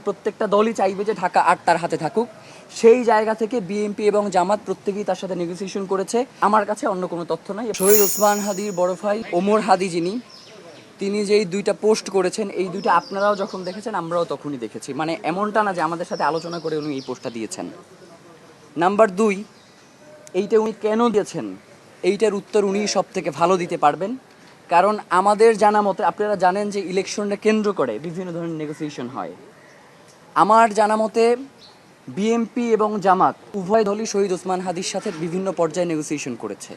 প্রত্যেকটা দলই চাইবে যে ঢাকা ৮ তার হাতে থাকুক। সেই জায়গা থেকে বিএনপি এবং জামাত প্রত্যেকেই তার সাথে নেগোসিয়েশন করেছে। আমার কাছে অন্য কোনো তথ্য নাই। শহীদ ওসমান হাদির বড় ভাই ওমর হাদি তিনি যেই দুইটা পোস্ট করেছেন, এই দুইটা আপনারাও যখন দেখেছেন আমরাও তখনই দেখেছি। মানে এমনটা না যে আমাদের সাথে আলোচনা করে উনি এই পোস্টটা দিয়েছেন। নাম্বার ২, এইটা উনি কেন দিয়েছেন এইটার উত্তর উনি সব থেকে ভালো দিতে পারবেন। কারণ আমাদের জানা মতে, আপনারা জানেন যে ইলেকশনটা কেন্দ্র করে বিভিন্ন ধরনের নেগোসিয়েশন হয়। আমার জানা মতে বিএনপি এবং জামাত উভয় দলই শহীদ ওসমান হাদির সাথে বিভিন্ন পর্যায়ে নেগোসিয়েশন করেছে।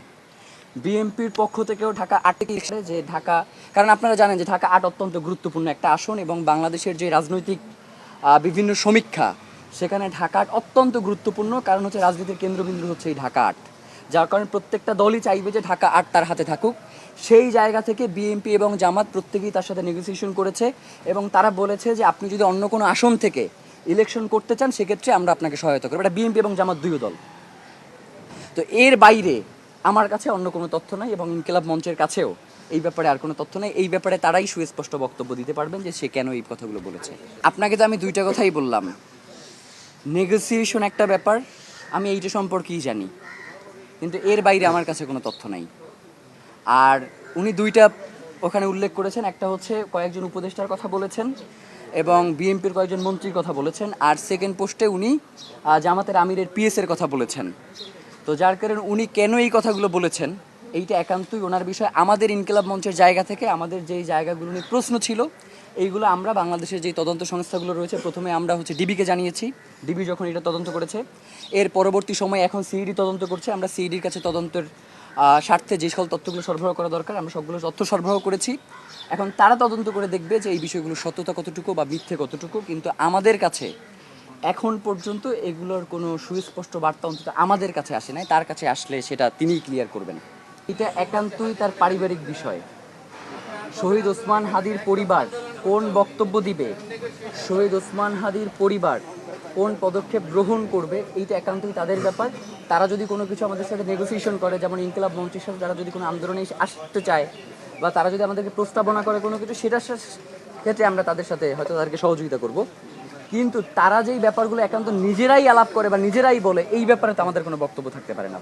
বিএনপির পক্ষ থেকেও ঢাকা ৮ যে ঢাকা, কারণ আপনারা জানেন যে ঢাকা ৮ অত্যন্ত গুরুত্বপূর্ণ একটা আসন এবং বাংলাদেশের যে রাজনৈতিক বিভিন্ন সমীক্ষা, সেখানে ঢাকা ৮ অত্যন্ত গুরুত্বপূর্ণ। কারণ হচ্ছে রাজনীতির কেন্দ্রবিন্দু হচ্ছে এই ঢাকা ৮, যার কারণে প্রত্যেকটা দলই চাইবে যে ঢাকা ৮ তার হাতে থাকুক। সেই জায়গা থেকে বিএনপি এবং জামাত প্রত্যেকেই তার সাথে নেগোসিয়েশন করেছে এবং তারা বলেছে যে আপনি যদি অন্য কোনো আসন থেকে ইলেকশন করতে চান সেক্ষেত্রে আমরা আপনাকে সহায়তা করব। এটা বিএনপি এবং জামাত দুই দল। তো এর বাইরে আমার কাছে অন্য কোনো তথ্য নাই এবং ইনকিলাব মঞ্চের কাছেও এই ব্যাপারে আর কোনো তথ্য নেই। এই ব্যাপারে তারাই সুস্পষ্ট বক্তব্য দিতে পারবেন যে সে কেন এই কথাগুলো বলেছে। আপনাকে তো আমি দুইটা কথাই বললাম, নেগোসিয়েশন একটা ব্যাপার, আমি এইটা সম্পর্কেই জানি, কিন্তু এর বাইরে আমার কাছে কোনো তথ্য নাই। আর উনি দুইটা ওখানে উল্লেখ করেছেন, একটা হচ্ছে কয়েকজন উপদেষ্টার কথা বলেছেন এবং বিএনপির কয়েকজন মন্ত্রীর কথা বলেছেন, আর সেকেন্ড পোস্টে উনি জামাতের আমিরের পিএসের কথা বলেছেন। তো যার কারণে উনি কেন এই কথাগুলো বলেছেন এইটা একান্তই ওনার বিষয়। আমাদের ইনকিলাব মঞ্চের জায়গা থেকে আমাদের যেই জায়গাগুলো নিয়ে প্রশ্ন ছিল এইগুলো আমরা বাংলাদেশের যেই তদন্ত সংস্থাগুলো রয়েছে, প্রথমে আমরা হচ্ছে ডিবিকে জানিয়েছি। ডিবি যখন এটা তদন্ত করেছে, এর পরবর্তী সময় এখন সিইডি তদন্ত করছে। আমরা সিইডির কাছে তদন্তের স্বার্থে যে সকল তথ্যগুলো সরবরাহ করা দরকার আমরা সবগুলো তথ্য সরবরাহ করেছি। এখন তারা তদন্ত করে দেখবে যে এই বিষয়গুলোর সত্যতা কতটুকু বা মিথ্যে কতটুকু। কিন্তু আমাদের কাছে এখন পর্যন্ত এগুলোর কোনো সুস্পষ্ট বার্তা অন্তত আমাদের কাছে আসে নাই। তার কাছে আসলে সেটা তিনিই ক্লিয়ার করবেন। এটা একান্তই তার পারিবারিক বিষয়। শহীদ ওসমান হাদির পরিবার কোন বক্তব্য দিবে, শহীদ ওসমান হাদির পরিবার কোন পদক্ষেপ গ্রহণ করবে, এইটা একান্তই তাদের ব্যাপার। তারা যদি কোনো কিছু আমাদের সাথে নেগোসিয়েশন করে, যেমন ইনকিলাব মঞ্চের সাথে তারা যদি কোনো আন্দোলনে আসতে চায় বা তারা যদি আমাদেরকে প্রস্তাবনা করে কোনো কিছু, সেটার ক্ষেত্রে আমরা তাদের সাথে হয়তো তাদেরকে সহযোগিতা করব। কিন্তু তারা যেই ব্যাপারগুলো একান্ত নিজেরাই আলাপ করে বা নিজেরাই বলে, এই ব্যাপারে তো আমাদের কোনো বক্তব্য থাকতে পারে না।